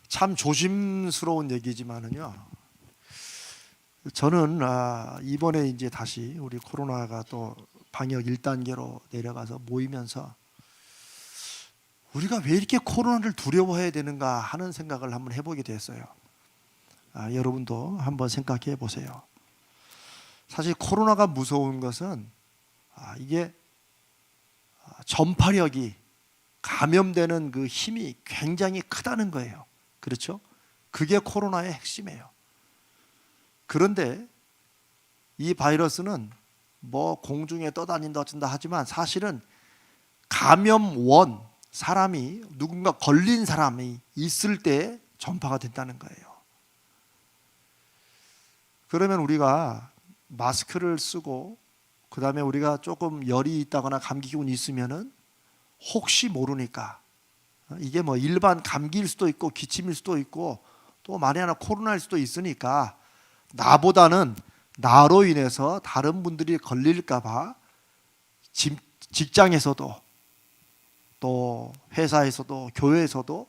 참 조심스러운 얘기지만은요. 저는 이번에 이제 다시 우리 코로나가 또 방역 1단계로 내려가서 모이면서 우리가 왜 이렇게 코로나를 두려워해야 되는가 하는 생각을 한번 해보게 됐어요. 여러분도 한번 생각해 보세요. 사실 코로나가 무서운 것은 이게 전파력이 감염되는 그 힘이 굉장히 크다는 거예요. 그렇죠? 그게 코로나의 핵심이에요. 그런데 이 바이러스는 뭐 공중에 떠다닌다 어쩐다 하지만 사실은 감염원, 사람이 누군가 걸린 사람이 있을 때 전파가 된다는 거예요. 그러면 우리가 마스크를 쓰고 그 다음에 우리가 조금 열이 있다거나 감기 기운이 있으면은 혹시 모르니까 이게 뭐 일반 감기일 수도 있고 기침일 수도 있고 또 만에 하나 코로나일 수도 있으니까 나보다는 나로 인해서 다른 분들이 걸릴까 봐 직장에서도 또 회사에서도 교회에서도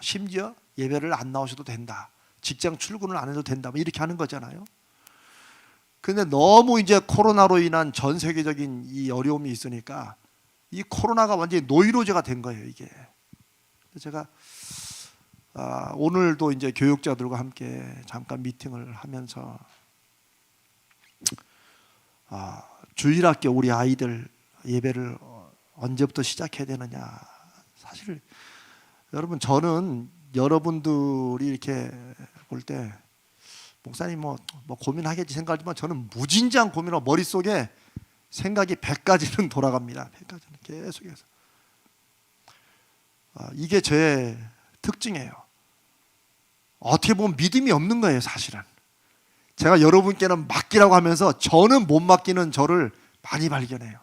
심지어 예배를 안 나오셔도 된다. 직장 출근을 안 해도 된다. 뭐 이렇게 하는 거잖아요. 근데 너무 이제 코로나로 인한 전 세계적인 이 어려움이 있으니까 이 코로나가 완전히 노이로제가 된 거예요, 이게. 제가 오늘도 이제 교육자들과 함께 잠깐 미팅을 하면서 주일학교 우리 아이들 예배를 언제부터 시작해야 되느냐. 사실 여러분 저는 여러분들이 이렇게 볼 때 목사님 뭐 고민하겠지 생각하지만 저는 무진장 고민하고 머릿속에 생각이 100가지는 돌아갑니다. 100가지는 계속해서. 이게 제 특징이에요. 어떻게 보면 믿음이 없는 거예요, 사실은. 제가 여러분께는 맡기라고 하면서 저는 못 맡기는 저를 많이 발견해요.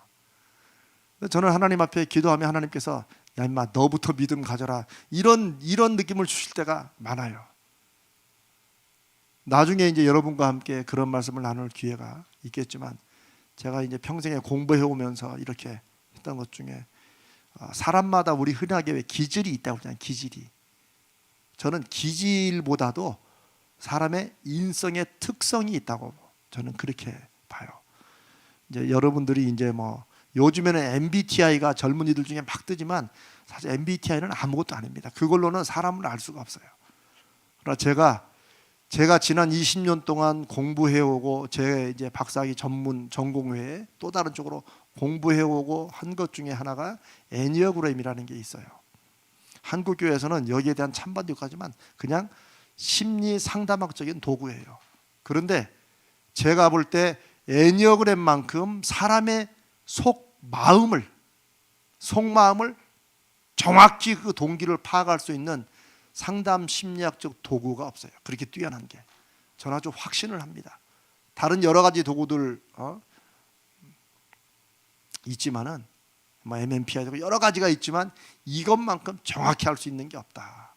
저는 하나님 앞에 기도하면 하나님께서 야 임마 너부터 믿음 가져라 이런 느낌을 주실 때가 많아요. 나중에 이제 여러분과 함께 그런 말씀을 나눌 기회가 있겠지만 제가 이제 평생에 공부해 오면서 이렇게 했던 것 중에 사람마다 우리 흔하게 왜 기질이 있다고 하잖아요. 기질이. 저는 기질보다도 사람의 인성의 특성이 있다고 저는 그렇게 봐요. 이제 여러분들이 이제 뭐 요즘에는 MBTI가 젊은이들 중에 막 뜨지만 사실 MBTI는 아무것도 아닙니다. 그걸로는 사람을 알 수가 없어요. 그러나 제가 지난 20년 동안 공부해오고 제 이제 박사학위 전공 외에 또 다른 쪽으로 공부해오고 한 것 중에 하나가 애니어그램이라는 게 있어요. 한국 교회에서는 여기에 대한 찬반도 있지만 그냥 심리 상담학적인 도구예요. 그런데 제가 볼 때 애니어그램만큼 사람의 속마음을 정확히 그 동기를 파악할 수 있는 상담 심리학적 도구가 없어요. 그렇게 뛰어난 게. 저는 아주 확신을 합니다. 다른 여러 가지 도구들 있지만은 뭐 MMPI 여러 가지가 있지만 이것만큼 정확히 할 수 있는 게 없다.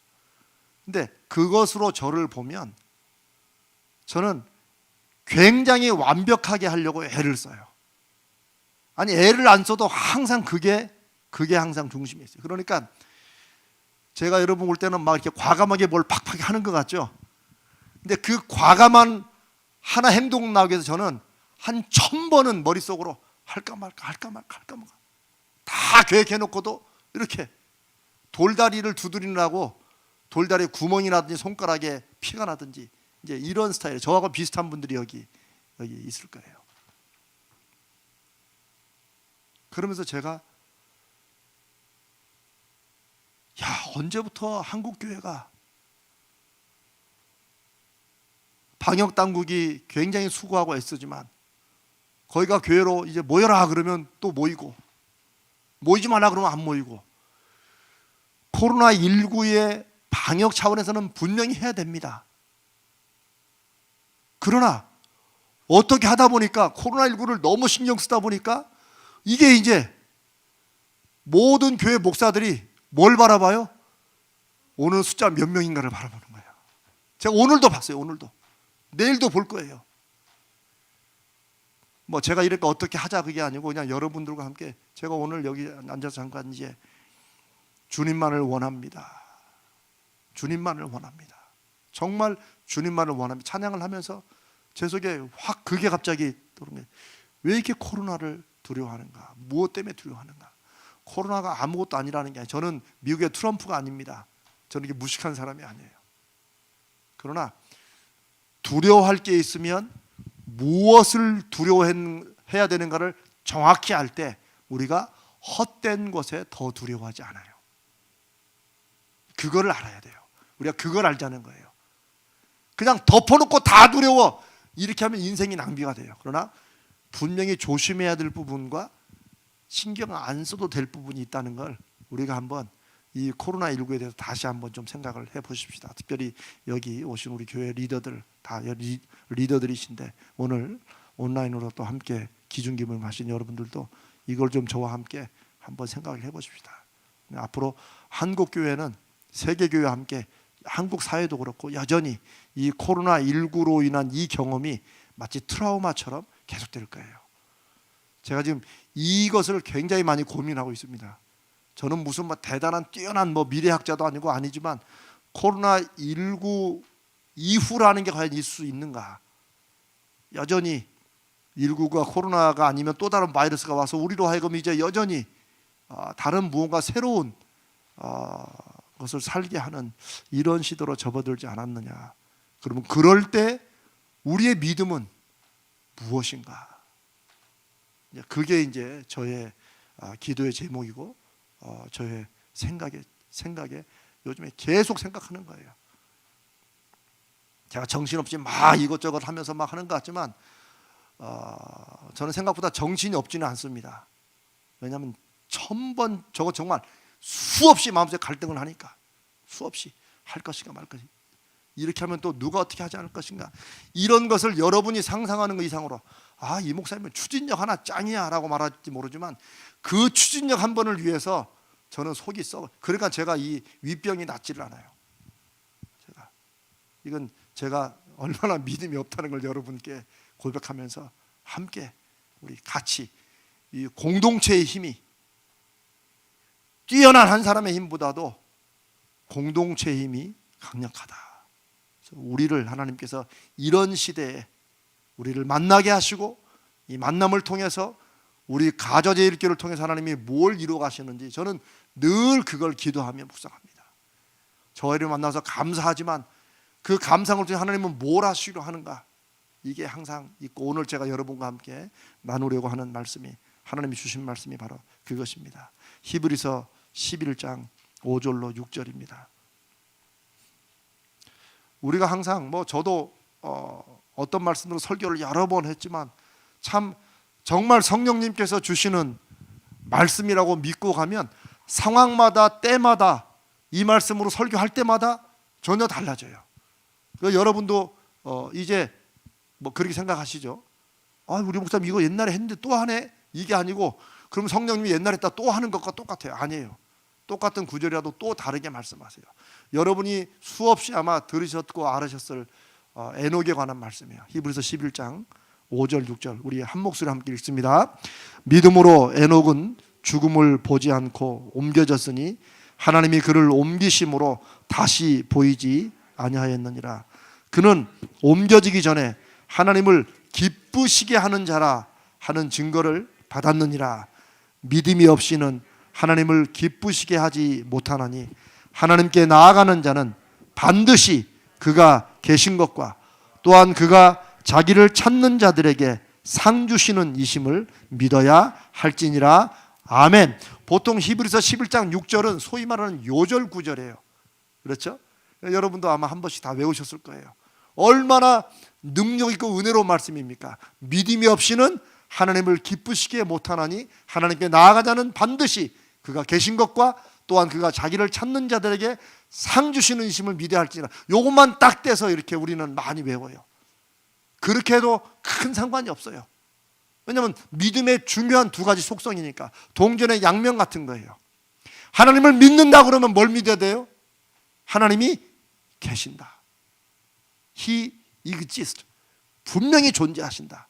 근데 그것으로 저를 보면 저는 굉장히 완벽하게 하려고 애를 써요. 아니 애를 안 써도 항상 그게 항상 중심에 있어요. 그러니까 제가 여러분 볼 때는 막 이렇게 과감하게 뭘 팍팍 하는 것 같죠. 근데 그 과감한 하나 행동 나오기 위해서 저는 한 1000번은 머릿속으로 할까 말까 다 계획해놓고도 이렇게 돌다리를 두드리느라고 돌다리에 구멍이 나든지 손가락에 피가 나든지 이제 이런 스타일이에요. 저하고 비슷한 분들이 여기 있을 거예요. 그러면서 제가 언제부터 한국 교회가 방역 당국이 굉장히 수고하고 애쓰지만 거기가 교회로 이제 모여라 그러면 또 모이고 모이지 말라 그러면 안 모이고 코로나19의 방역 차원에서는 분명히 해야 됩니다. 그러나 어떻게 하다 보니까 코로나19를 너무 신경 쓰다 보니까 이게 이제 모든 교회 목사들이 뭘 바라봐요? 오늘 숫자 몇 명인가를 바라보는 거예요. 제가 오늘도 봤어요. 오늘도. 내일도 볼 거예요. 뭐 제가 이렇게 어떻게 하자 그게 아니고 그냥 여러분들과 함께 제가 오늘 여기 앉아서 잠깐 이제 주님만을 원합니다. 주님만을 원합니다. 정말 주님만을 원합니다. 찬양을 하면서 제 속에 확 그게 갑자기 들어오는 게 왜 이렇게 코로나를 두려워하는가? 무엇 때문에 두려워하는가? 코로나가 아무것도 아니라는 게 아니에요. 저는 미국의 트럼프가 아닙니다. 저는 이게 무식한 사람이 아니에요. 그러나 두려워할 게 있으면 무엇을 두려워해야 되는가를 정확히 알 때 우리가 헛된 것에 더 두려워하지 않아요. 그거를 알아야 돼요. 우리가 그걸 알자는 거예요. 그냥 덮어놓고 다 두려워 이렇게 하면 인생이 낭비가 돼요. 그러나 분명히 조심해야 될 부분과 신경 안 써도 될 부분이 있다는 걸 우리가 한번 이 코로나19에 대해서 다시 한번 좀 생각을 해보십시다. 특별히 여기 오신 우리 교회 리더들 다 리더들이신데 오늘 온라인으로 또 함께 기중김을 마신 여러분들도 이걸 좀 저와 함께 한번 생각을 해보십시다. 앞으로 한국 교회는 세계 교회와 함께 한국 사회도 그렇고 여전히 이 코로나19로 인한 이 경험이 마치 트라우마처럼 계속될 거예요. 제가 지금 이것을 굉장히 많이 고민하고 있습니다. 저는 무슨 뭐 대단한 뛰어난 뭐 미래학자도 아니고 아니지만 코로나19 이후라는 게 과연 있을 수 있는가? 여전히 19가 코로나가 아니면 또 다른 바이러스가 와서 우리로 하여금 이제 여전히 다른 무언가 새로운 것을 살게 하는 이런 시대로 접어들지 않았느냐? 그러면 그럴 때 우리의 믿음은 무엇인가? 그게 이제 저의 기도의 제목이고 저의 생각에 요즘에 계속 생각하는 거예요. 제가 정신없이 막 이것저것 하면서 막 하는 것 같지만 저는 생각보다 정신이 없지는 않습니다. 왜냐하면 1000번 저거 정말 수없이 마음속에 갈등을 하니까 수없이 할 것인가 말 것인가 이렇게 하면 또 누가 어떻게 하지 않을 것인가 이런 것을 여러분이 상상하는 것 이상으로 이 목사님은 추진력 하나 짱이야 라고 말할지 모르지만 그 추진력 한 번을 위해서 저는 속이 썩어. 그러니까 제가 이 위병이 낫지를 않아요. 이건 제가 얼마나 믿음이 없다는 걸 여러분께 고백하면서 함께 우리 같이 이 공동체의 힘이 뛰어난 한 사람의 힘보다도 공동체의 힘이 강력하다. 우리를 하나님께서 이런 시대에 우리를 만나게 하시고 이 만남을 통해서 우리 가저제일교를 통해서 하나님이 뭘 이루어 가시는지 저는 늘 그걸 기도하며 묵상합니다. 저희를 만나서 감사하지만 그 감상을 통해 하나님은 뭘 하시려 하는가 이게 항상 있고 오늘 제가 여러분과 함께 나누려고 하는 말씀이 하나님이 주신 말씀이 바로 그것입니다. 히브리서 11장 5절로 6절입니다. 우리가 항상 뭐 저도 어떤 말씀으로 설교를 여러 번 했지만 참 정말 성령님께서 주시는 말씀이라고 믿고 가면 상황마다 때마다 이 말씀으로 설교할 때마다 전혀 달라져요. 여러분도 이제 뭐 그렇게 생각하시죠? 우리 목사님 이거 옛날에 했는데 또 하네? 이게 아니고 그럼 성령님이 옛날에 했다 또 하는 것과 똑같아요. 아니에요. 똑같은 구절이라도 또 다르게 말씀하세요. 여러분이 수없이 아마 들으셨고 알으셨을 에녹에 관한 말씀이에요. 히브리서 11장 5절 6절 우리 한 목소리 함께 읽습니다. 믿음으로 에녹은 죽음을 보지 않고 옮겨졌으니 하나님이 그를 옮기심으로 다시 보이지 아니하였느니라. 그는 옮겨지기 전에 하나님을 기쁘시게 하는 자라 하는 증거를 받았느니라. 믿음이 없이는 하나님을 기쁘시게 하지 못하나니 하나님께 나아가는 자는 반드시 그가 계신 것과 또한 그가 자기를 찾는 자들에게 상 주시는 이심을 믿어야 할지니라. 아멘. 보통 히브리서 11장 6절은 소위 말하는 요절 구절이에요. 그렇죠? 여러분도 아마 한 번씩 다 외우셨을 거예요. 얼마나 능력 있고 은혜로운 말씀입니까? 믿음이 없이는 하나님을 기쁘시게 못하나니 하나님께 나아가자는 반드시 그가 계신 것과 또한 그가 자기를 찾는 자들에게 상 주시는 이심을 믿어야 할지니라. 요것만 딱 떼서 이렇게 우리는 많이 외워요. 그렇게 해도 큰 상관이 없어요. 왜냐하면 믿음의 중요한 두 가지 속성이니까 동전의 양면 같은 거예요. 하나님을 믿는다 그러면 뭘 믿어야 돼요? 하나님이 계신다. He exists. 분명히 존재하신다.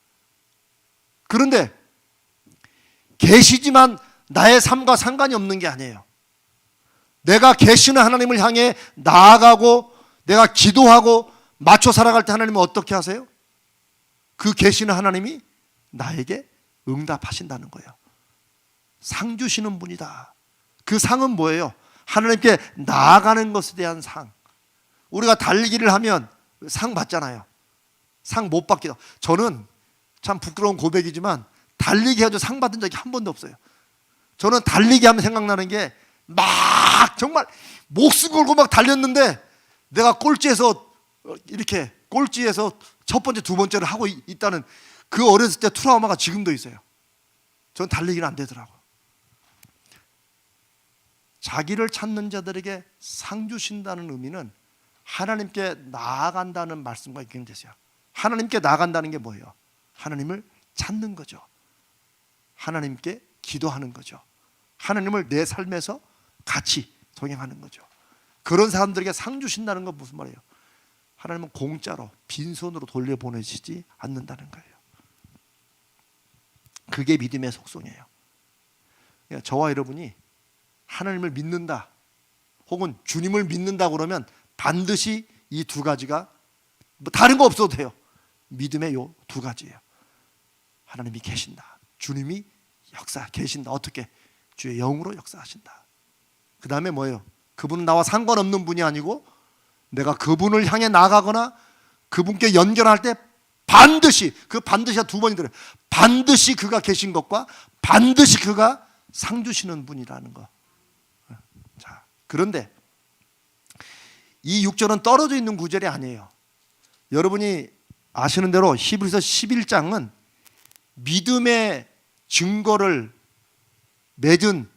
그런데 계시지만 나의 삶과 상관이 없는 게 아니에요. 내가 계시는 하나님을 향해 나아가고 내가 기도하고 맞춰 살아갈 때 하나님은 어떻게 하세요? 그 계시는 하나님이 나에게 응답하신다는 거예요. 상 주시는 분이다. 그 상은 뭐예요? 하나님께 나아가는 것에 대한 상. 우리가 달리기를 하면 상 받잖아요. 상 못 받기도. 저는 참 부끄러운 고백이지만 달리기 해도 상 받은 적이 한 번도 없어요. 저는 달리기 하면 생각나는 게 막 정말 목숨 걸고 막 달렸는데 내가 꼴찌에서 이렇게 꼴찌에서 첫 번째 두 번째를 하고 있다는 그 어렸을 때 트라우마가 지금도 있어요. 저는 달리기는 안 되더라고요. 자기를 찾는 자들에게 상 주신다는 의미는 하나님께 나아간다는 말씀과 연결되세요. 하나님께 나아간다는 게 뭐예요? 하나님을 찾는 거죠. 하나님께 기도하는 거죠. 하나님을 내 삶에서 같이 동행하는 거죠. 그런 사람들에게 상 주신다는 건 무슨 말이에요? 하나님은 공짜로 빈손으로 돌려보내시지 않는다는 거예요. 그게 믿음의 속성이에요. 그러니까 저와 여러분이 하나님을 믿는다 혹은 주님을 믿는다 그러면 반드시 이 두 가지가 뭐 다른 거 없어도 돼요. 믿음의 요 두 가지예요. 하나님이 계신다. 주님이 역사 계신다. 어떻게? 주의 영으로 역사하신다. 그 다음에 뭐예요? 그분은 나와 상관없는 분이 아니고 내가 그분을 향해 나가거나 그분께 연결할 때 반드시, 그 반드시가 두 번이 들어요. 반드시 그가 계신 것과 반드시 그가 상 주시는 분이라는 거. 자, 그런데 이 6절은 떨어져 있는 구절이 아니에요. 여러분이 아시는 대로 히브리서 11장은 믿음의 증거를 맺은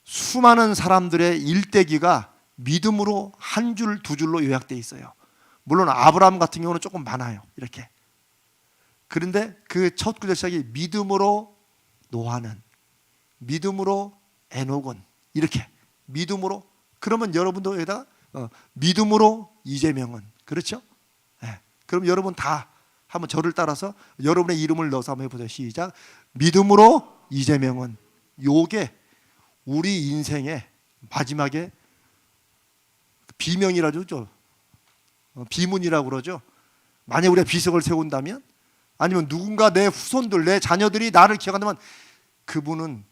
수많은 사람들의 일대기가 믿음으로 한 줄, 두 줄로 요약되어 있어요. 물론 아브라함 같은 경우는 조금 많아요. 이렇게. 그런데 그 첫 구절 시작이 믿음으로 노아는, 믿음으로 에녹은, 이렇게 믿음으로. 그러면 여러분도 여기다가 믿음으로 이재명은, 그렇죠? 네. 그럼 여러분 다 한번 저를 따라서 여러분의 이름을 넣어서 한번 해보세요. 시작. 믿음으로 이재명은. 요게 우리 인생의 마지막에 비명이라고 그러죠. 비문이라고 그러죠. 만약 우리가 비석을 세운다면, 아니면 누군가 내 후손들, 내 자녀들이 나를 기억한다면, 그분은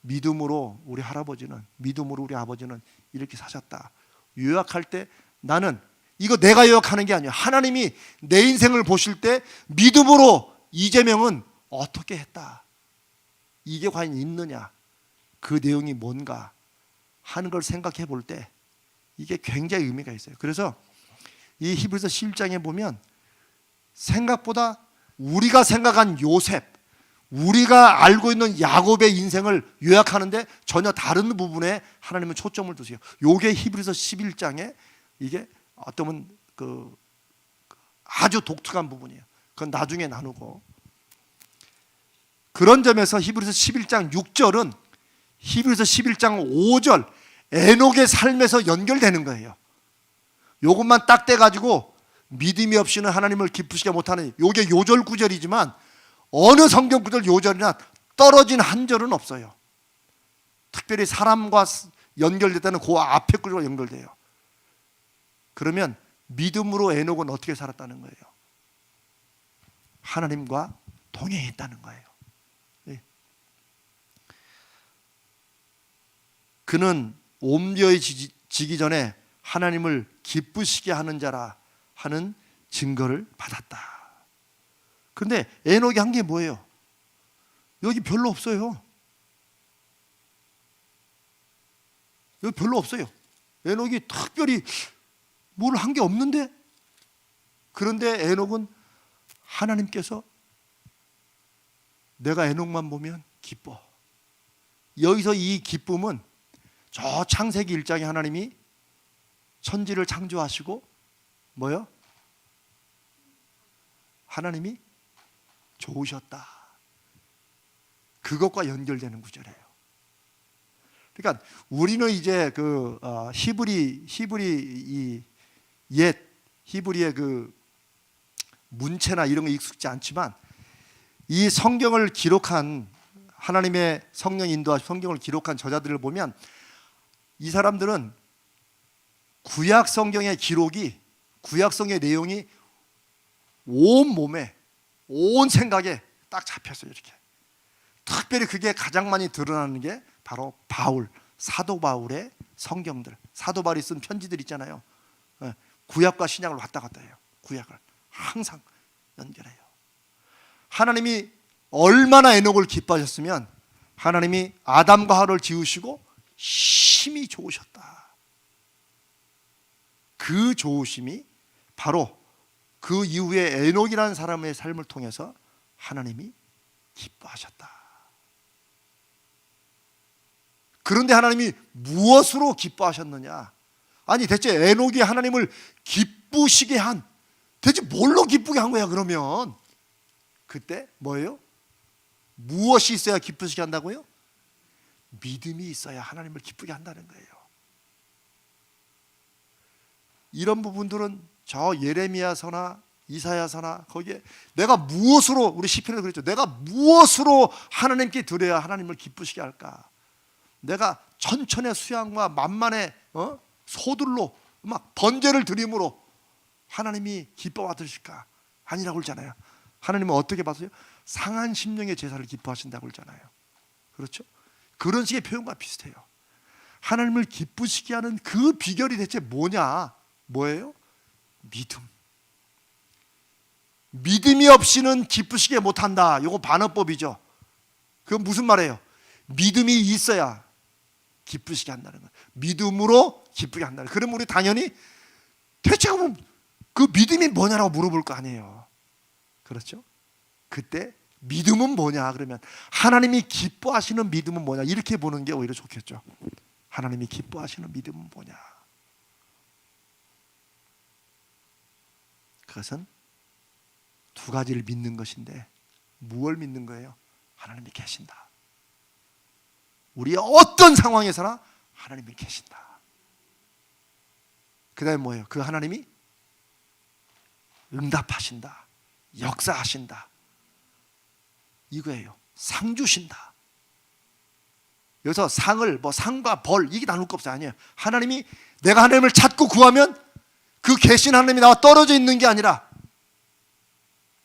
믿음으로 우리 할아버지는, 믿음으로 우리 아버지는 이렇게 사셨다. 요약할 때 나는 이거 내가 요약하는 게 아니에요. 하나님이 내 인생을 보실 때 믿음으로 이재명은 어떻게 했다. 이게 과연 있느냐, 그 내용이 뭔가 하는 걸 생각해 볼 때 이게 굉장히 의미가 있어요. 그래서 이 히브리서 11장에 보면 생각보다 우리가 생각한 요셉, 우리가 알고 있는 야곱의 인생을 요약하는데 전혀 다른 부분에 하나님은 초점을 두세요. 요게 히브리서 11장에 이게 어쩌면 아주 독특한 부분이에요. 그건 나중에 나누고. 그런 점에서 히브리서 11장 6절은 히브리서 11장 5절 에녹의 삶에서 연결되는 거예요. 요것만 딱 떼가지고 믿음이 없이는 하나님을 기쁘시게 못하는, 요게 요절 구절이지만 어느 성경 구절 요절이나 떨어진 한 절은 없어요. 특별히 사람과 연결됐다는 그 앞에 구절과 연결돼요. 그러면 믿음으로 에녹은 어떻게 살았다는 거예요? 하나님과 동행했다는 거예요. 그는 옴벼지기 전에 하나님을 기쁘시게 하는 자라 하는 증거를 받았다. 그런데 에녹이 한 게 뭐예요? 여기 별로 없어요. 여기 별로 없어요. 에녹이 특별히 뭘 한 게 없는데, 그런데 에녹은 하나님께서 내가 에녹만 보면 기뻐. 여기서 이 기쁨은 저 창세기 1장에 하나님이 천지를 창조하시고 뭐요? 하나님이 좋으셨다. 그것과 연결되는 구절이에요. 그러니까 우리는 이제 히브리의 그 문체나 이런 거 익숙지 않지만 이 성경을 기록한 하나님의 성령 인도하신 성경을 기록한 저자들을 보면 이 사람들은 구약 성경의 기록이, 구약 성경의 내용이 온 몸에, 온 생각에 딱 잡혔어요. 이렇게. 특별히 그게 가장 많이 드러나는 게 바로 바울, 사도 바울의 성경들, 사도 바울이 쓴 편지들 있잖아요. 구약과 신약을 왔다 갔다 해요. 구약을 항상 연결해요. 하나님이 얼마나 에녹을 기뻐하셨으면 하나님이 아담과 하와를 지으시고 심히 좋으셨다. 그 좋으심이 바로 그 이후에 에녹이라는 사람의 삶을 통해서 하나님이 기뻐하셨다. 그런데 하나님이 무엇으로 기뻐하셨느냐? 아니 대체 에녹이 하나님을 기쁘시게 한, 대체 뭘로 기쁘게 한 거야 그러면? 그때 뭐예요? 무엇이 있어야 기쁘시게 한다고요? 믿음이 있어야 하나님을 기쁘게 한다는 거예요. 이런 부분들은 저 예레미야서나 이사야서나 거기에 내가 무엇으로, 우리 시편에도 그랬죠. 내가 무엇으로 하나님께 드려야 하나님을 기쁘시게 할까? 내가 천천의 수양과 만만의 소들로 막 번제를 드림으로 하나님이 기뻐 받으실까? 아니라고 그러잖아요. 하나님은 어떻게 받으세요? 상한 심령의 제사를 기뻐하신다고 그러잖아요. 그렇죠? 그런 식의 표현과 비슷해요. 하나님을 기쁘시게 하는 그 비결이 대체 뭐냐? 뭐예요? 믿음. 믿음이 없이는 기쁘시게 못한다. 이거 반어법이죠. 그건 무슨 말이에요? 믿음이 있어야 기쁘시게 한다는 거예요. 믿음으로 기쁘게 한다는 거예요. 그럼 우리 당연히 대체 그 믿음이 뭐냐라고 물어볼 거 아니에요. 그렇죠? 그때 믿음은 뭐냐 그러면 하나님이 기뻐하시는 믿음은 뭐냐 이렇게 보는 게 오히려 좋겠죠. 하나님이 기뻐하시는 믿음은 뭐냐? 그것은 두 가지를 믿는 것인데 무엇을 믿는 거예요? 하나님이 계신다. 우리의 어떤 상황에서나 하나님이 계신다. 그 다음에 뭐예요? 그 하나님이 응답하신다. 역사하신다. 이거예요. 상 주신다. 여기서 상을 상과 벌 이게 나눌 거 없어요. 아니에요. 하나님이, 내가 하나님을 찾고 구하면 그 계신 하나님이 나와 떨어져 있는 게 아니라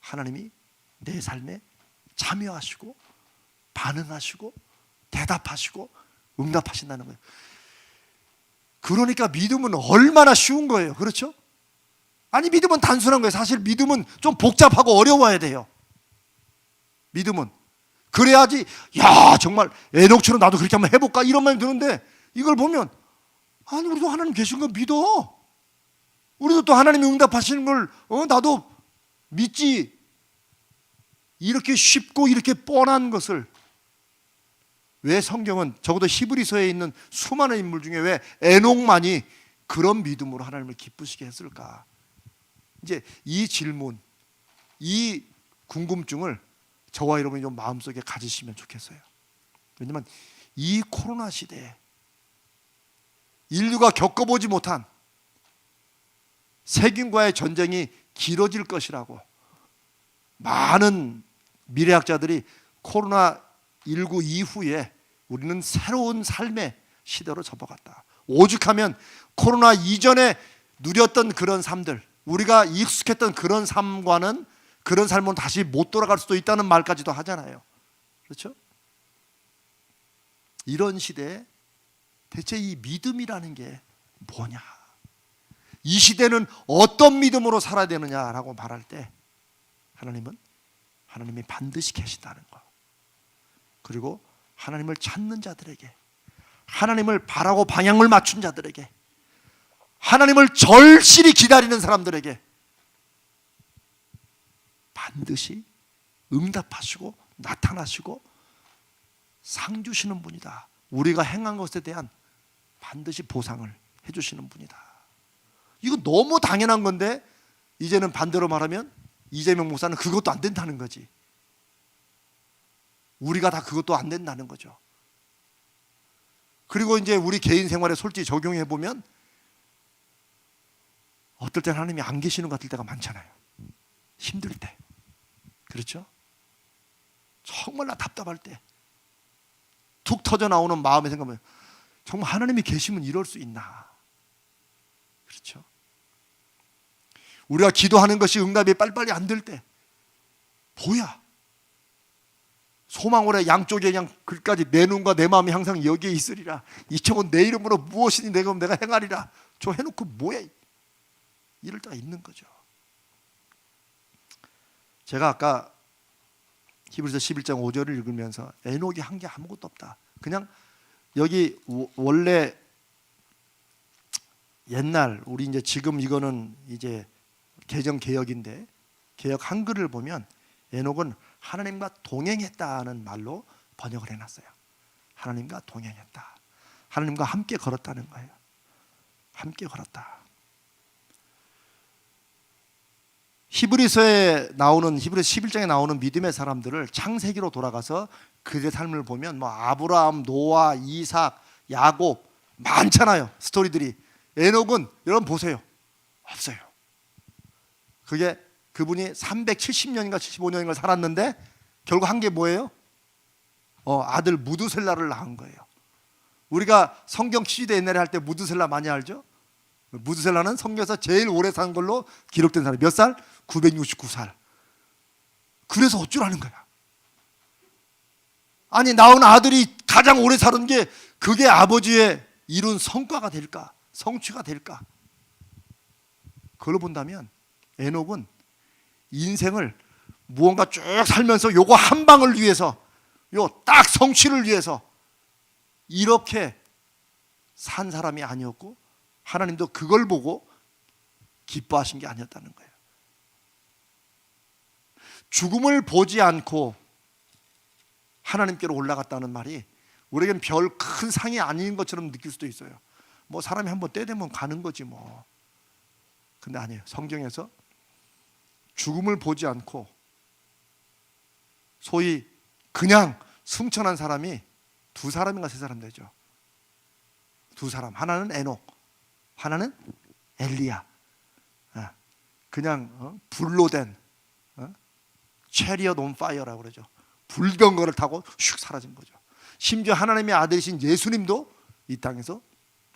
하나님이 내 삶에 참여하시고 반응하시고 대답하시고 응답하신다는 거예요. 그러니까 믿음은 얼마나 쉬운 거예요. 그렇죠? 아니 믿음은 단순한 거예요. 사실 믿음은 좀 복잡하고 어려워야 돼요. 믿음은 그래야지 야 정말 에녹처럼 나도 그렇게 한번 해볼까 이런 말이 드는데, 이걸 보면 아니 우리도 하나님 계신 거 믿어. 우리도 또 하나님이 응답하시는 걸 나도 믿지. 이렇게 쉽고 이렇게 뻔한 것을 왜 성경은 적어도 히브리서에 있는 수많은 인물 중에 왜 에녹만이 그런 믿음으로 하나님을 기쁘시게 했을까? 이제 이 질문, 이 궁금증을 저와 여러분이 좀 마음속에 가지시면 좋겠어요. 왜냐하면 이 코로나 시대에 인류가 겪어보지 못한 세균과의 전쟁이 길어질 것이라고 많은 미래학자들이 코로나19 이후에 우리는 새로운 삶의 시대로 접어갔다. 오죽하면 코로나 이전에 누렸던 그런 삶들, 우리가 익숙했던 그런 삶과는, 그런 삶은 다시 못 돌아갈 수도 있다는 말까지도 하잖아요. 그렇죠? 이런 시대에 대체 이 믿음이라는 게 뭐냐? 이 시대는 어떤 믿음으로 살아야 되느냐라고 말할 때 하나님이 반드시 계신다는 거. 그리고 하나님을 찾는 자들에게, 하나님을 바라고 방향을 맞춘 자들에게, 하나님을 절실히 기다리는 사람들에게 반드시 응답하시고 나타나시고 상 주시는 분이다. 우리가 행한 것에 대한 반드시 보상을 해주시는 분이다. 이거 너무 당연한 건데 이제는 반대로 말하면 이재명 목사는 그것도 안 된다는 거지. 우리가 다 그것도 안 된다는 거죠. 그리고 이제 우리 개인 생활에 솔직히 적용해 보면 어떨 때는 하나님이 안 계시는 것 같을 때가 많잖아요. 힘들 때. 그렇죠? 정말 나 답답할 때 툭 터져 나오는 마음의 생각은 정말 하나님이 계시면 이럴 수 있나? 그렇죠? 우리가 기도하는 것이 응답이 빨리빨리 안 될 때 뭐야? 소망원의 양쪽에 그냥 글까지 내 눈과 내 마음이 항상 여기에 있으리라. 이 청은 내 이름으로 무엇이니 내가 행하리라. 저 해놓고 뭐야? 이럴 때가 있는 거죠. 제가 아까 히브리서 11장 5절을 읽으면서 에녹이 한 게 아무것도 없다. 그냥 여기 원래 옛날 우리 이제 지금 이거는 이제 개정 개역인데 개역 한글을 보면 에녹은 하나님과 동행했다는 말로 번역을 해놨어요. 하나님과 동행했다. 하나님과 함께 걸었다는 거예요. 함께 걸었다. 히브리서에 나오는 히브리서 11장에 나오는 믿음의 사람들을 창세기로 돌아가서 그들의 삶을 보면 뭐 아브라함, 노아, 이삭, 야곱 많잖아요. 스토리들이. 에녹은 여러분 보세요. 없어요. 그게 그분이 370년인가 75년인가 살았는데 결국 한 게 뭐예요? 아들 무두셀라를 낳은 거예요. 우리가 성경 퀴즈대 옛날에 할 때 무두셀라 많이 알죠? 무두셀라는 성경에서 제일 오래 산 걸로 기록된 사람. 몇 살? 969살. 그래서 어쩌라는 거야. 아니 낳은 아들이 가장 오래 사는 게 그게 아버지의 이룬 성과가 될까? 성취가 될까? 그걸로 본다면 에녹은 인생을 무언가 쭉 살면서 요거 한 방을 위해서 요 딱 성취를 위해서 이렇게 산 사람이 아니었고 하나님도 그걸 보고 기뻐하신 게 아니었다는 거예요. 죽음을 보지 않고 하나님께로 올라갔다는 말이 우리에겐 별 큰 상이 아닌 것처럼 느낄 수도 있어요. 뭐 사람이 한번 때 되면 가는 거지 뭐. 근데 아니에요. 성경에서 죽음을 보지 않고 소위 그냥 승천한 사람이 두 사람인가 세 사람 되죠. 두 사람. 하나는 에녹, 하나는 엘리야. 그냥 불로 된 체리엇 온 파이어라고 그러죠. 불병거를 타고 슉 사라진 거죠. 심지어 하나님의 아들이신 예수님도 이 땅에서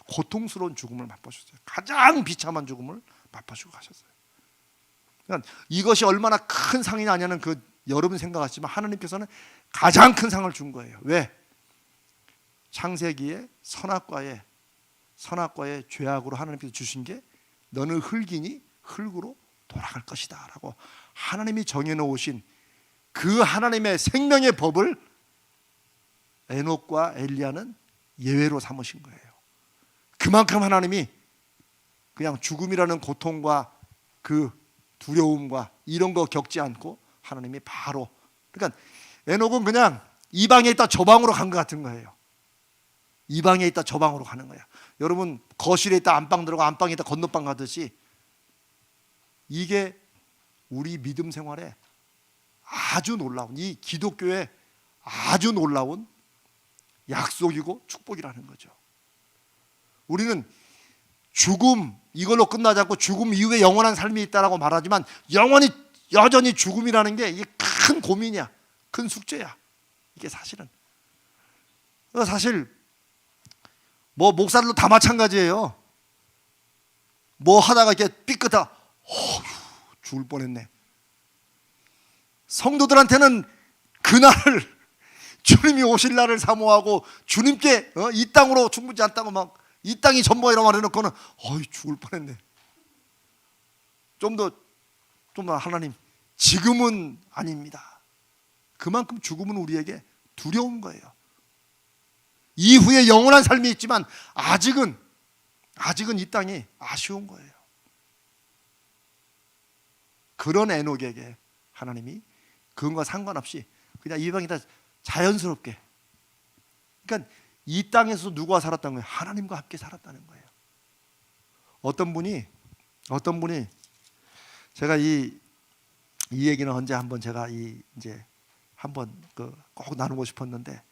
고통스러운 죽음을 맛보셨어요. 가장 비참한 죽음을 맛보시고 가셨어요. 그러니까 이것이 얼마나 큰 상이 아니냐는 그 여러분 생각하시지만 하나님께서는 가장 큰 상을 준 거예요. 왜? 창세기에 선악과의 죄악으로 하나님께서 주신 게 너는 흙이니 흙으로 돌아갈 것이다 라고 하나님이 정해놓으신 그 하나님의 생명의 법을 에녹과 엘리야는 예외로 삼으신 거예요. 그만큼 하나님이 그냥 죽음이라는 고통과 그 두려움과 이런 거 겪지 않고 하나님이 바로, 그러니까 에녹은 그냥 이 방에 있다 저 방으로 간 것 같은 거예요. 이 방에 있다 저 방으로 가는 거야. 여러분 거실에 있다 안방 들어가 안방에 있다 건너방 가듯이 이게 우리 믿음 생활에 아주 놀라운, 이 기독교의 아주 놀라운 약속이고 축복이라는 거죠. 우리는 죽음 이걸로 끝나지 않고 죽음 이후에 영원한 삶이 있다라고 말하지만 여전히 죽음이라는 게 이게 큰 고민이야. 큰 숙제야. 이게 사실은. 사실 뭐 목사들도 다 마찬가지예요. 뭐 하다가 이렇게 삐끗하 죽을 뻔했네. 성도들한테는 그날을 주님이 오실 날을 사모하고 주님께 이 땅으로 충분치 않다고 막 이 땅이 전부이라고 말해놓고는 죽을 뻔했네. 좀 더 하나님 지금은 아닙니다. 그만큼 죽음은 우리에게 두려운 거예요. 이후에 영원한 삶이 있지만 아직은 이 땅이 아쉬운 거예요. 그런 에녹에게 하나님이 그것과 상관없이 그냥 이 방에다 자연스럽게, 그러니까 이 땅에서 누구와 살았다는 거예요? 하나님과 함께 살았다는 거예요. 어떤 분이 제가 이 얘기는 언제 한번 제가 이제 한번 꼭 나누고 싶었는데,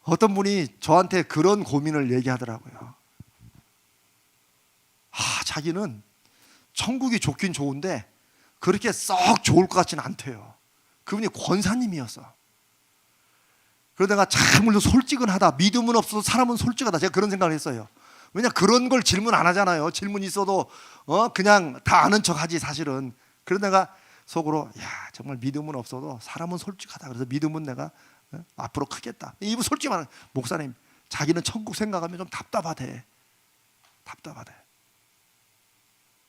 어떤 분이 저한테 그런 고민을 얘기하더라고요. 자기는 천국이 좋긴 좋은데 그렇게 썩 좋을 것 같지는 않대요. 그분이 권사님이었어. 그러다가 참으로 솔직은하다. 믿음은 없어도 사람은 솔직하다. 제가 그런 생각을 했어요. 왜냐 그런 걸 질문 안 하잖아요. 질문 있어도 그냥 다 아는 척하지 사실은. 그러다가 속으로 야 정말 믿음은 없어도 사람은 솔직하다. 그래서 믿음은 내가 앞으로 크겠다. 이분 솔직히 말하는 목사님 자기는 천국 생각하면 좀 답답하대.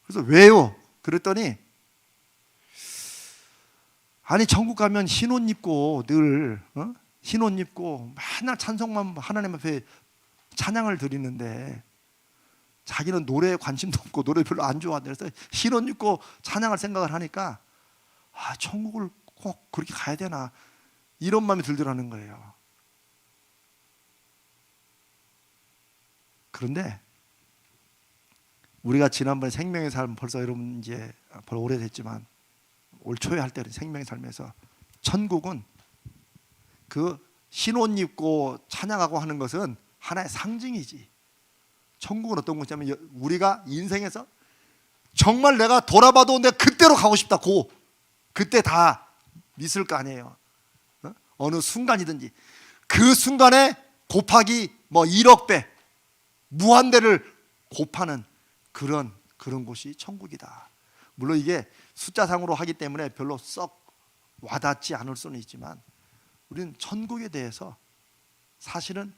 그래서 왜요? 그랬더니 아니 천국 가면 흰 옷 입고 늘 흰 옷 입고 맨날 찬송만 하나님 앞에 찬양을 드리는데 자기는 노래에 관심도 없고 노래 별로 안 좋아한대. 그래서 흰 옷 입고 찬양할 생각을 하니까 아 천국을 꼭 그렇게 가야 되나 이런 마음이 들더라는 거예요. 그런데 우리가 지난번에 생명의 삶 벌써 여러분 이제 벌써 오래됐지만 올 초에 할 때는 생명의 삶에서 천국은 그 흰 옷 입고 찬양하고 하는 것은 하나의 상징이지. 천국은 어떤 곳이냐면 우리가 인생에서 정말 내가 돌아봐도 내가 그때로 가고 싶다. 그때 다 있을 거 아니에요. 어느 순간이든지 그 순간에 곱하기 뭐 1억 배 무한대를 곱하는 그런 곳이 천국이다. 물론 이게 숫자상으로 하기 때문에 별로 썩 와닿지 않을 수는 있지만 우리는 천국에 대해서 사실은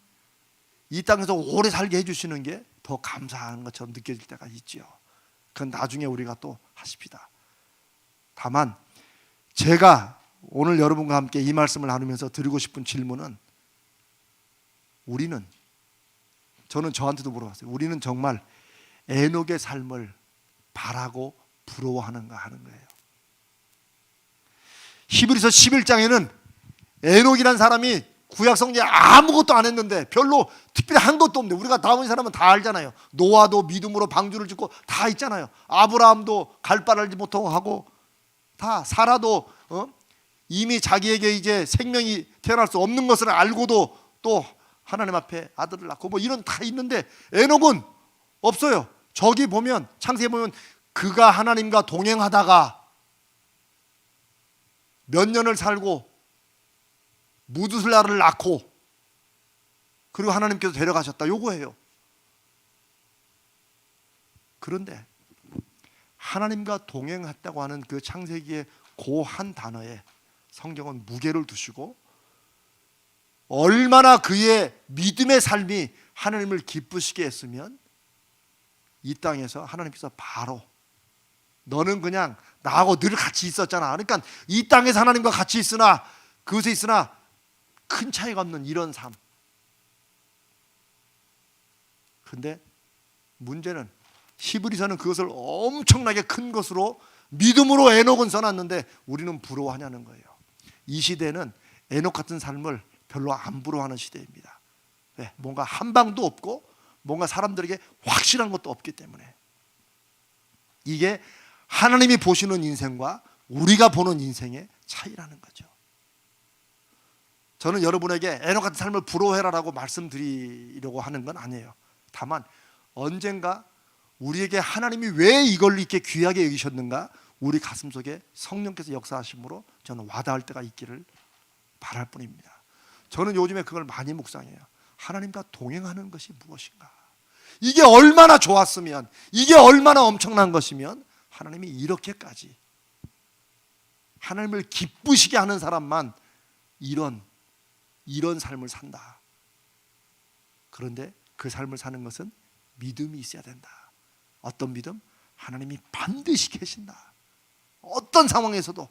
이 땅에서 오래 살게 해주시는 게 더 감사한 것처럼 느껴질 때가 있지요. 그건 나중에 우리가 또 하십시다. 다만 제가 오늘 여러분과 함께 이 말씀을 나누면서 드리고 싶은 질문은 저는 저한테도 물어봤어요. 우리는 정말 에녹의 삶을 바라고 부러워하는가 하는 거예요. 히브리서 11장에는 에녹이라는 사람이 구약 성경에 아무것도 안 했는데 별로 특별히 한 것도 없는데 우리가 나머지 사람은 다 알잖아요. 노아도 믿음으로 방주를 짓고 다 있잖아요. 아브라함도 갈 바를 알지 못하고 하고 다 사라도 이미 자기에게 이제 생명이 태어날 수 없는 것을 알고도 또 하나님 앞에 아들을 낳고 뭐 이런 다 있는데 에녹은 없어요. 저기 보면 창세기 보면 그가 하나님과 동행하다가 몇 년을 살고 무두슬라를 낳고 그리고 하나님께서 데려가셨다. 요거예요. 그런데 하나님과 동행했다고 하는 그 창세기의 그 한 단어에 성경은 무게를 두시고 얼마나 그의 믿음의 삶이 하나님을 기쁘시게 했으면 이 땅에서 하나님께서 바로 너는 그냥 나하고 늘 같이 있었잖아. 그러니까 이 땅에서 하나님과 같이 있으나 그것에 있으나 큰 차이가 없는 이런 삶. 그런데 문제는 히브리서는 그것을 엄청나게 큰 것으로 믿음으로 에녹은 써놨는데 우리는 부러워하냐는 거예요. 이 시대는 에녹 같은 삶을 별로 안 부러워하는 시대입니다. 왜? 뭔가 한 방도 없고 뭔가 사람들에게 확실한 것도 없기 때문에. 이게 하나님이 보시는 인생과 우리가 보는 인생의 차이라는 거죠. 저는 여러분에게 에녹 같은 삶을 부러워해라라고 말씀드리려고 하는 건 아니에요. 다만 언젠가 우리에게 하나님이 왜 이걸 이렇게 귀하게 여기셨는가 우리 가슴속에 성령께서 역사하심으로 저는 와닿을 때가 있기를 바랄 뿐입니다. 저는 요즘에 그걸 많이 묵상해요. 하나님과 동행하는 것이 무엇인가? 이게 얼마나 좋았으면, 이게 얼마나 엄청난 것이면 하나님이 이렇게까지 하나님을 기쁘시게 하는 사람만 이런 삶을 산다. 그런데 그 삶을 사는 것은 믿음이 있어야 된다. 어떤 믿음? 하나님이 반드시 계신다. 어떤 상황에서도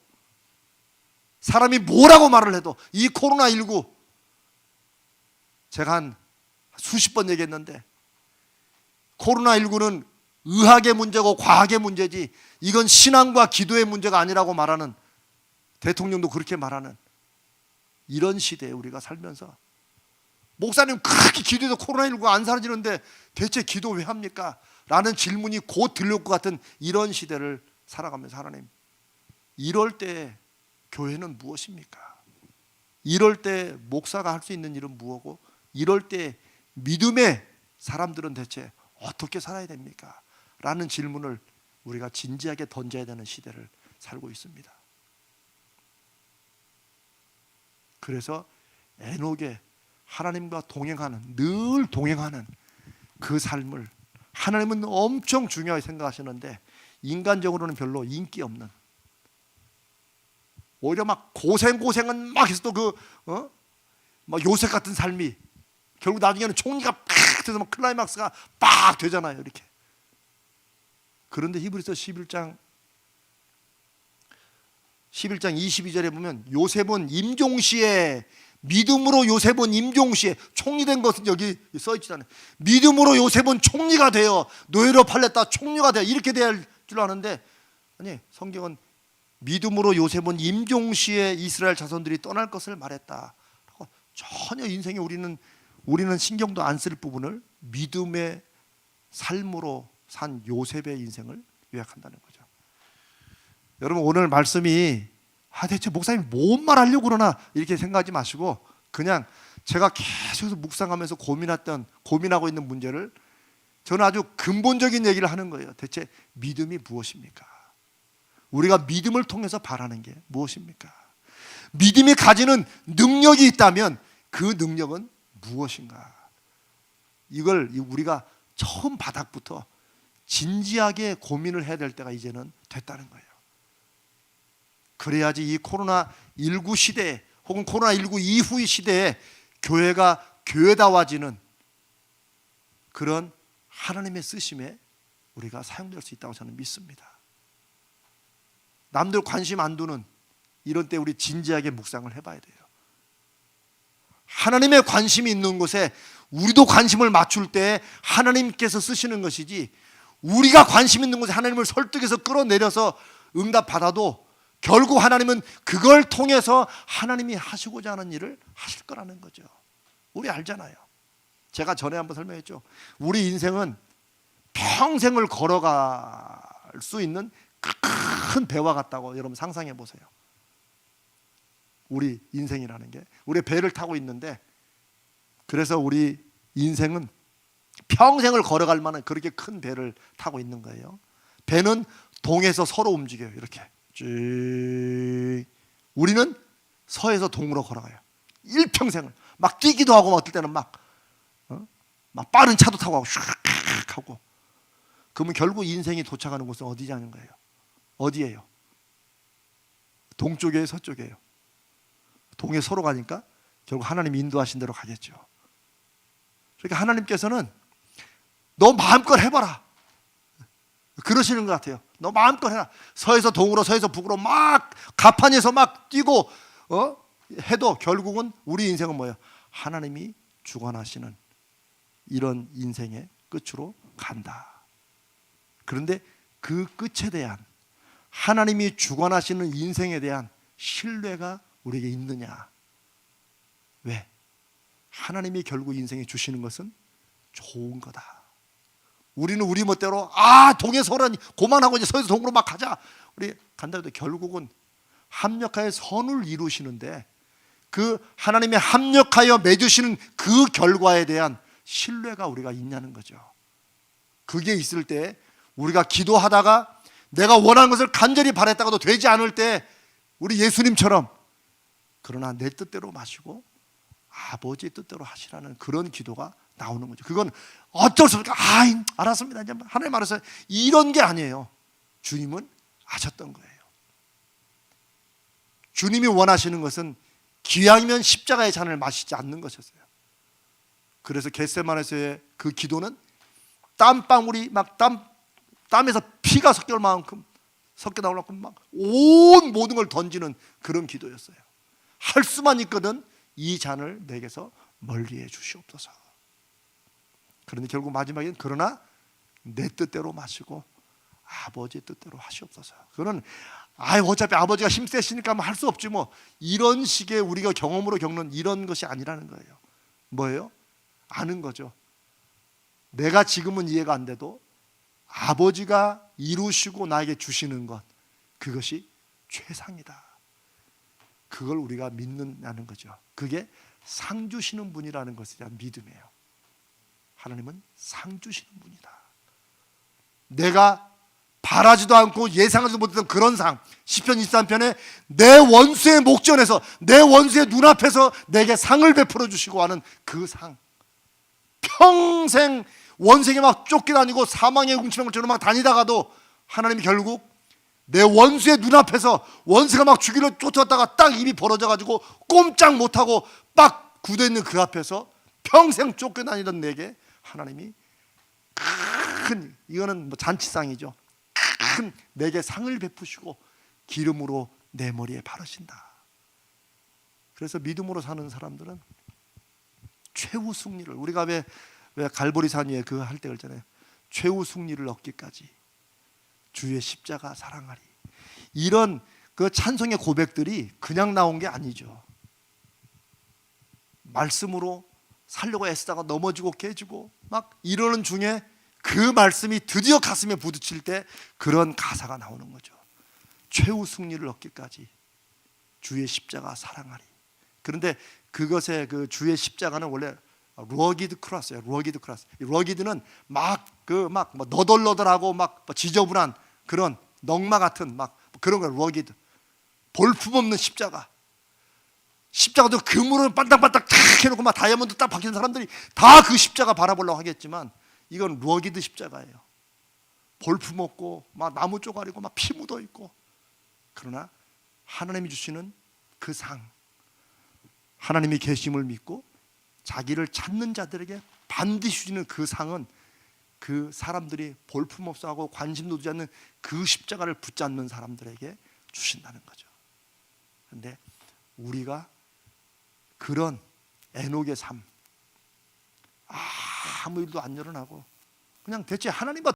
사람이 뭐라고 말을 해도 이 코로나19 제가 한 수십 번 얘기했는데 코로나19는 의학의 문제고 과학의 문제지 이건 신앙과 기도의 문제가 아니라고 말하는 대통령도 그렇게 말하는 이런 시대에 우리가 살면서 목사님 그렇게 기도해도 코로나19가 안 사라지는데 대체 기도 왜 합니까? 라는 질문이 곧 들려올 것 같은 이런 시대를 살아가면서 하나님 이럴 때 교회는 무엇입니까? 이럴 때 목사가 할 수 있는 일은 무엇이고 이럴 때 믿음의 사람들은 대체 어떻게 살아야 됩니까? 라는 질문을 우리가 진지하게 던져야 되는 시대를 살고 있습니다. 그래서 에녹의 하나님과 동행하는, 늘 동행하는 그 삶을 하나님은 엄청 중요하게 생각하시는데 인간적으로는 별로 인기 없는, 오히려 막 고생은 막 해서 또 막 요셉 같은 삶이 결국 나중에는 총리가 팍 돼서 막 클라이막스가 빡 되잖아요. 이렇게. 그런데 히브리서 11장 22절에 보면 요셉은 임종시에, 믿음으로 요셉은 임종시에, 총리된 것은 여기 써있지 않아요. 믿음으로 요셉은 총리가 되어 노예로 팔렸다 총리가 되어 이렇게 될 줄 아는데, 아니 성경은 믿음으로 요셉은 임종시에 이스라엘 자손들이 떠날 것을 말했다. 전혀 인생에 우리는 신경도 안 쓸 부분을 믿음의 삶으로 산 요셉의 인생을 요약한다는 거죠. 여러분, 오늘 말씀이 대체 목사님이 뭔 말 하려고 그러나 이렇게 생각하지 마시고, 그냥 제가 계속해서 묵상하면서 고민하고 있는 문제를 저는 아주 근본적인 얘기를 하는 거예요. 대체 믿음이 무엇입니까? 우리가 믿음을 통해서 바라는 게 무엇입니까? 믿음이 가지는 능력이 있다면 그 능력은 무엇인가? 이걸 우리가 처음 바닥부터 진지하게 고민을 해야 될 때가 이제는 됐다는 거예요. 그래야지 이 코로나19 시대에, 혹은 코로나19 이후의 시대에 교회가 교회다워지는 그런 하나님의 쓰심에 우리가 사용될 수 있다고 저는 믿습니다. 남들 관심 안 두는 이런 때 우리 진지하게 묵상을 해봐야 돼요. 하나님의 관심이 있는 곳에 우리도 관심을 맞출 때 하나님께서 쓰시는 것이지, 우리가 관심 있는 곳에 하나님을 설득해서 끌어내려서 응답 받아도 결국 하나님은 그걸 통해서 하나님이 하시고자 하는 일을 하실 거라는 거죠. 우리 알잖아요. 제가 전에 한번 설명했죠. 우리 인생은 평생을 걸어갈 수 있는 큰 배와 같다고 여러분 상상해 보세요. 우리 인생이라는 게, 우리 배를 타고 있는데, 그래서 우리 인생은 평생을 걸어갈 만한 그렇게 큰 배를 타고 있는 거예요. 배는 동에서 서로 움직여요. 이렇게 쭉. 우리는 서에서 동으로 걸어가요. 일평생을 막 뛰기도 하고, 어떨 때는 막 빠른 차도 타고 하고 슉 하고. 그러면 결국 인생이 도착하는 곳은 어디냐는 거예요. 어디예요? 동쪽이에요, 서쪽이에요? 동에 서로 가니까 결국 하나님이 인도하신 대로 가겠죠. 그러니까 하나님께서는 너 마음껏 해봐라 그러시는 것 같아요. 너 마음껏 해라. 서에서 동으로, 서에서 북으로 막 가판에서 막 뛰고 해도 결국은 우리 인생은 뭐예요? 하나님이 주관하시는 이런 인생의 끝으로 간다. 그런데 그 끝에 대한, 하나님이 주관하시는 인생에 대한 신뢰가 우리에게 있느냐? 왜? 하나님이 결국 인생에 주시는 것은 좋은 거다. 우리는 우리 멋대로 동에 서라니 고만하고 이제 서에서 동으로 막 가자. 우리 간다 해도 결국은 합력하여 선을 이루시는데, 그 하나님의 합력하여 맺으시는 그 결과에 대한 신뢰가 우리가 있냐는 거죠. 그게 있을 때, 우리가 기도하다가 내가 원하는 것을 간절히 바랬다가도 되지 않을 때 우리 예수님처럼, 그러나 내 뜻대로 마시고 아버지의 뜻대로 하시라는 그런 기도가 나오는 거죠. 그건 어쩔 수 없으니까 알았습니다, 이제 하나님 알아서, 이런 게 아니에요. 주님은 아셨던 거예요. 주님이 원하시는 것은 기왕이면 십자가의 잔을 마시지 않는 것이었어요. 그래서 겟세마네에서의 그 기도는 땀방울이 막 땀에서 피가 섞여 나올 만큼 막 온 모든 걸 던지는 그런 기도였어요. 할 수만 있거든 이 잔을 내게서 멀리해 주시옵소서. 그런데 결국 마지막에는 그러나 내 뜻대로 마시고 아버지의 뜻대로 하시옵소서. 그거는 어차피 아버지가 힘 세시니까 할 수 없지 뭐, 이런 식의 우리가 경험으로 겪는 이런 것이 아니라는 거예요. 뭐예요? 아는 거죠. 내가 지금은 이해가 안 돼도 아버지가 이루시고 나에게 주시는 것, 그것이 최상이다. 그걸 우리가 믿는다는 거죠. 그게 상 주시는 분이라는 것에 대한 믿음이에요. 하나님은 상 주시는 분이다. 내가 바라지도 않고 예상하지도 못했던 그런 상, 시편 23편에 내 원수의 목전에서, 내 원수의 눈앞에서 내게 상을 베풀어 주시고 하는 그 상, 평생 원색에 막 쫓겨다니고 사망의 음침한 것처럼 막 다니다가도 하나님이 결국 내 원수의 눈앞에서, 원수가 막 죽이려 쫓아왔다가 딱 입이 벌어져 가지고 꼼짝 못하고 빡 굳어있는 그 앞에서 평생 쫓겨다니던 내게 하나님이 큰, 이거는 뭐 잔치상이죠, 큰 내게 상을 베푸시고 기름으로 내 머리에 바르신다. 그래서 믿음으로 사는 사람들은 최후 승리를, 우리가 왜 갈보리산 위에 그 할 때 그러잖아요. 최후 승리를 얻기까지 주의 십자가 사랑하리. 이런 그 찬송의 고백들이 그냥 나온 게 아니죠. 말씀으로 살려고 애쓰다가 넘어지고 깨지고 막 이러는 중에 그 말씀이 드디어 가슴에 부딪힐 때 그런 가사가 나오는 거죠. 최후 승리를 얻기까지 주의 십자가 사랑하리. 그런데 그것의 그 주의 십자가는 원래 루어기드 크로스예요. 루어기드 크로스. 루어기드는 막 너덜너덜하고 막 지저분한 그런 넝마 같은 막 그런 거. 루어기드, 볼품없는 십자가. 십자가도 금으로 반딱반딱 탁 해놓고 막 다이아몬드 딱 박히는 사람들이 다 그 십자가 바라보려고 하겠지만 이건 루어기드 십자가예요. 볼품없고 막 나무 쪼가리고 막 피 묻어 있고, 그러나 하나님이 주시는 그 상, 하나님이 계심을 믿고 자기를 찾는 자들에게 반드시 주시는 그 상은 그 사람들이 볼품없어 하고 관심도 두지 않는 그 십자가를 붙잡는 사람들에게 주신다는 거죠. 그런데 우리가 그런 에녹의 삶, 아무 일도 안 일어나고 그냥 대체 하나님과